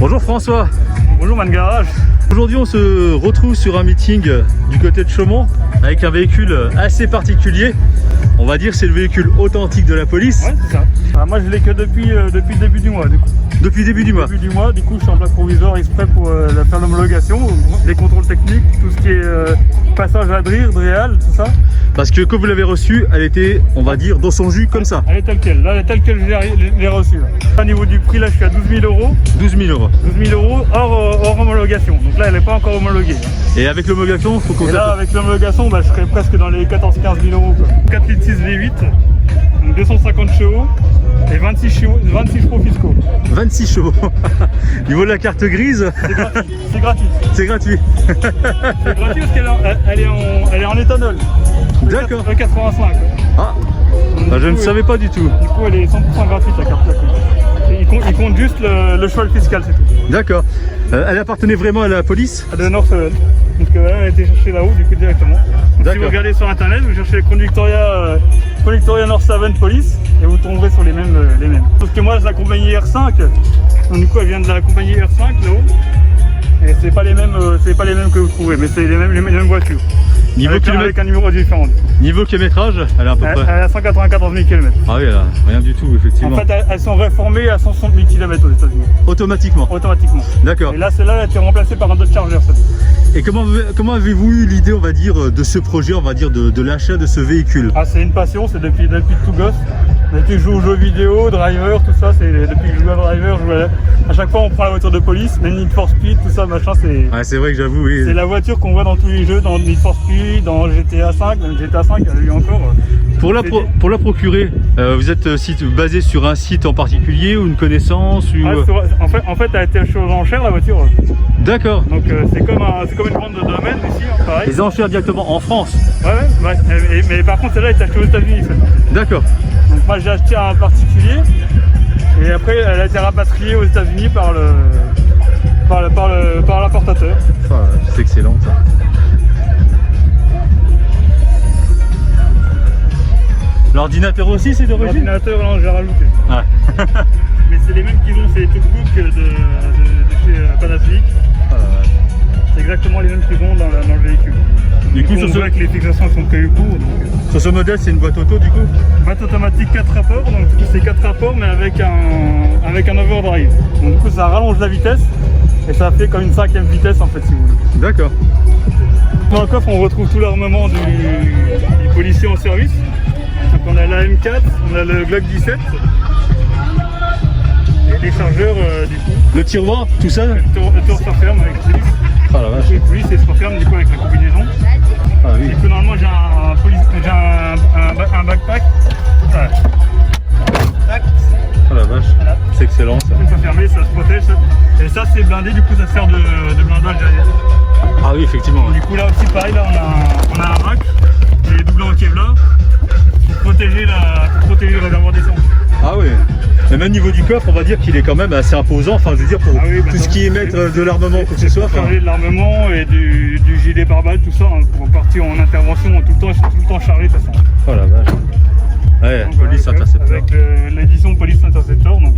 Bonjour François. Bonjour Man Garage. Aujourd'hui on se retrouve sur un meeting du côté de Chaumont avec un véhicule assez particulier. On va dire c'est le véhicule authentique de la police. Ouais, c'est ça. Alors moi je l'ai que depuis le début du mois du coup. Depuis le début du mois. Du coup je suis en place provisoire exprès pour faire l'homologation, les contrôles techniques, tout ce qui est passage à DRIR, DREAL, tout ça. Parce que quand vous l'avez reçu, elle était, on va dire, dans son jus comme ça. Elle est telle quelle, là elle est telle quelle je l'ai reçue. Au niveau du prix là je suis à 12 000 euros. 12 000 euros. 12 000 euros hors homologation, donc là elle n'est pas encore homologuée. Et avec l'homologation, il faut qu'on... Et là avec l'homologation, je serais presque dans les 14-15 000 euros. 4 litres 6 V8, donc 250 chevaux et 26 chevaux fiscaux. 26 chevaux. Niveau de la carte grise, c'est gratuit. c'est gratuit. C'est gratuit parce qu'elle est en éthanol. D'accord. Le 85. Ah, bah, je ne savais pas du tout. Du coup, elle est 100% gratuite la carte gratuite. Il compte juste le cheval fiscal, c'est tout. D'accord. Elle appartenait vraiment à la police? De North-Seven. Donc elle a été cherchée là-haut, du coup, directement. Donc, si vous regardez sur internet, vous cherchez Conductoria North-Seven Police et vous tomberez sur les mêmes. Sauf que moi, c'est la compagnie R5. Donc, du coup, elle vient de la compagnie R5 là-haut. Et c'est pas les mêmes que vous trouvez, mais c'est les mêmes voitures. Niveau avec un numéro différent. Niveau kilométrage, elle est à peu près... Elle a 194 000 km. Ah oui, elle a rien du tout, effectivement. En fait, elles sont réformées à 160 000 km aux États-Unis. Automatiquement. Automatiquement. D'accord. Et là, celle-là, elle a été remplacée par un Dodge Charger. Et comment avez-vous eu l'idée, on va dire, de ce projet, on va dire, de l'achat de ce véhicule? Ah, c'est une passion, c'est depuis tout gosse. Depuis que je joue aux jeux vidéo, driver, tout ça, c'est depuis que je joue à driver, à chaque fois on prend la voiture de police, même Need for Speed, tout ça, machin, c'est... Ah, c'est vrai que j'avoue, oui. C'est la voiture qu'on voit dans tous les jeux, dans Need for Speed, dans GTA 5, même GTA 5, il y en a eu encore. Pour la procurer, vous êtes basé sur un site en particulier ou une connaissance ou... En fait, elle a été achetée aux enchères, la voiture. D'accord. Donc c'est comme une vente de domaine ici, hein, pareil. Les enchères directement en France? Ouais. Mais par contre, celle-là est achetée aux États-Unis. D'accord. Donc moi j'ai acheté à un particulier et après elle a été rapatriée aux États-Unis par l'importateur. Ah, c'est excellent ça. L'ordinateur aussi c'est d'origine? L'ordinateur, non, j'ai rajouté. Ouais. Mais c'est les mêmes qu'ils ont, c'est les Talkbook de chez Panasonic. Ah, ouais. C'est exactement les mêmes qu'ils ont dans le véhicule. Du coup, on voit que les fixations sont prévues pour. Sur ce modèle, c'est une boîte auto du coup? Boîte automatique 4 rapports, donc du coup c'est 4 rapports mais avec un overdrive. Donc du coup ça rallonge la vitesse et ça fait comme une 5e vitesse en fait si vous voulez. D'accord. Dans le coffre on retrouve tout l'armement du policier en service. Donc on a la M4, on a le Glock 17 et les chargeurs du coup. Le tiroir, tout ça? Le tour se referme avec la police. Ah la vache. Et puis c'est se referme du coup avec la combinaison. Ah oui. Et puis normalement j'ai un backpack. Voilà. Oh la vache, voilà. C'est excellent ça. Ça fermé, ça se protège. Et ça c'est blindé, du coup ça sert de blindage derrière. Ah oui effectivement. Du coup là aussi pareil, là on a un rack, et double en Kevlar pour protéger le réservoir d'essence. Ah oui. Et même niveau du coffre, on va dire qu'il est quand même assez imposant, enfin je veux dire pour tout ce qui est mettre de l'armement, quoi que ce soit. Charger de l'armement et du gilet pare-balles, tout ça, hein, pour partir en intervention tout le temps chargé de toute façon. Oh la vache. Ouais, donc, police intercepteur. Avec l'édition Police Interceptor, donc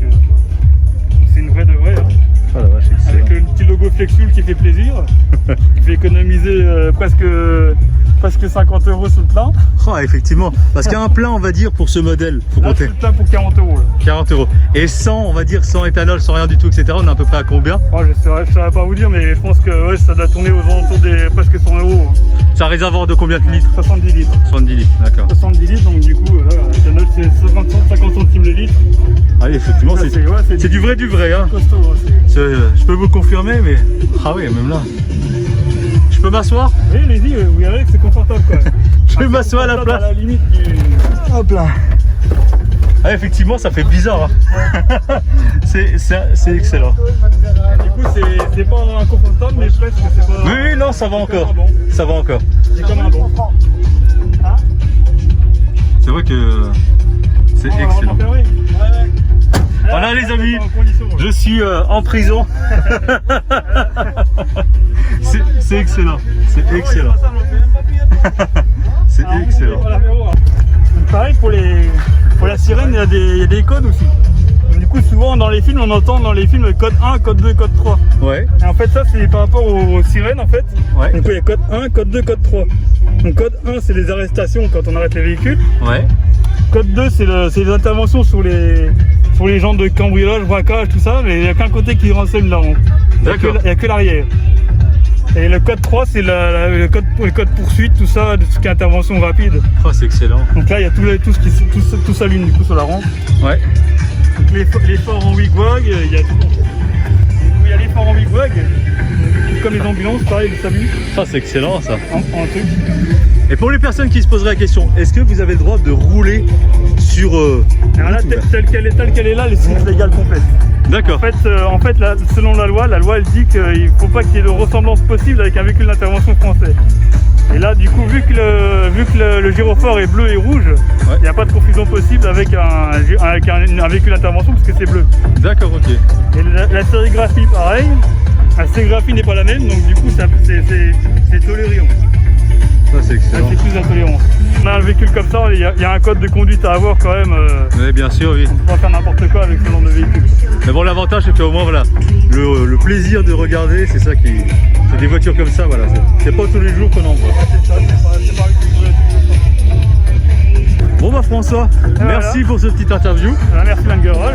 c'est une vraie de vraie. Hein. Oh la vache, excellent. Avec le petit logo Flexfuel qui fait plaisir, qui fait économiser presque 50 € sur le plein. Oh effectivement, parce qu'un plein on va dire pour ce modèle, faut compter. Le plein pour 40 €. 40 €. Et sans, on va dire sans éthanol, sans rien du tout, etc. On est à peu près à combien? Oh, je ne saurais pas vous dire, mais je pense que ouais, ça doit tourner aux alentours des presque 100 €. Hein. C'est un réservoir de combien de litres? 70 litres. 70 litres, d'accord. 70 litres, donc du coup, l'éthanol c'est 50 centimes le litre. Ah oui, effectivement, c'est du vrai, hein. Costaud, je peux vous confirmer, mais... Ah oui, même là. Je peux m'asseoir? Oui, allez-y, vous verrez que c'est confortable quoi. Je vais m'asseoir à la place. À la limite du... Hop là. Ah effectivement ça fait bizarre hein. C'est excellent. Du coup c'est pas inconfortable mais presque c'est pas... Oui non ça va encore. Ça va encore. C'est comme un bon. Hein? C'est vrai que c'est excellent. Voilà les amis, je suis en prison. C'est excellent. C'est excellent. C'est excellent. Pareil pour la sirène, il y a des codes aussi. Du coup, souvent dans les films, on entend dans les films code 1, code 2, code 3. Ouais. Et en fait, ça, c'est par rapport aux sirènes, en fait. Ouais. Donc, il y a code 1, code 2, code 3. Donc, code 1, c'est les arrestations quand on arrête les véhicules. Ouais. Code 2, c'est les interventions sur les gens de cambriolage, braquage, tout ça. Mais il n'y a qu'un côté qui renseigne la rampe. D'accord. Il n'y a que l'arrière. Et le code 3, c'est le code poursuite, tout ça, tout ce qui est intervention rapide. Oh, c'est excellent. Donc là, il y a tout s'allume du coup sur la rampe. Ouais. Donc les phares en wigwag, il y a tout. Du coup, il y a les phares en wigwag, comme les ambulances, pareil, ils s'allument Ça, c'est excellent ça. en truc. Et pour les personnes qui se poseraient la question, est-ce que vous avez le droit de rouler sur... Alors là, telle qu'elle est là, c'est légal complète. D'accord. En fait là, selon la loi elle dit qu'il ne faut pas qu'il y ait de ressemblance possible avec un véhicule d'intervention français. Et là, du coup, vu que le gyrophare est bleu et rouge, il n'y a pas de confusion possible avec un véhicule d'intervention parce que c'est bleu. D'accord, ok. Et la sérigraphie, pareil. La sérigraphie n'est pas la même, donc du coup, c'est toléré. Ça, c'est excellent. C'est plus intolérance. On a un véhicule comme ça, il y a un code de conduite à avoir quand même. Oui, bien sûr, oui. On ne peut pas faire n'importe quoi avec ce genre de véhicule. Mais bon, l'avantage, c'est qu'au moins, voilà, le plaisir de regarder, c'est ça qui... C'est des voitures comme ça, voilà. C'est pas tous les jours qu'on en voit. C'est ça, c'est pas Bon, bah François, merci pour ce petit interview. Merci Languerol.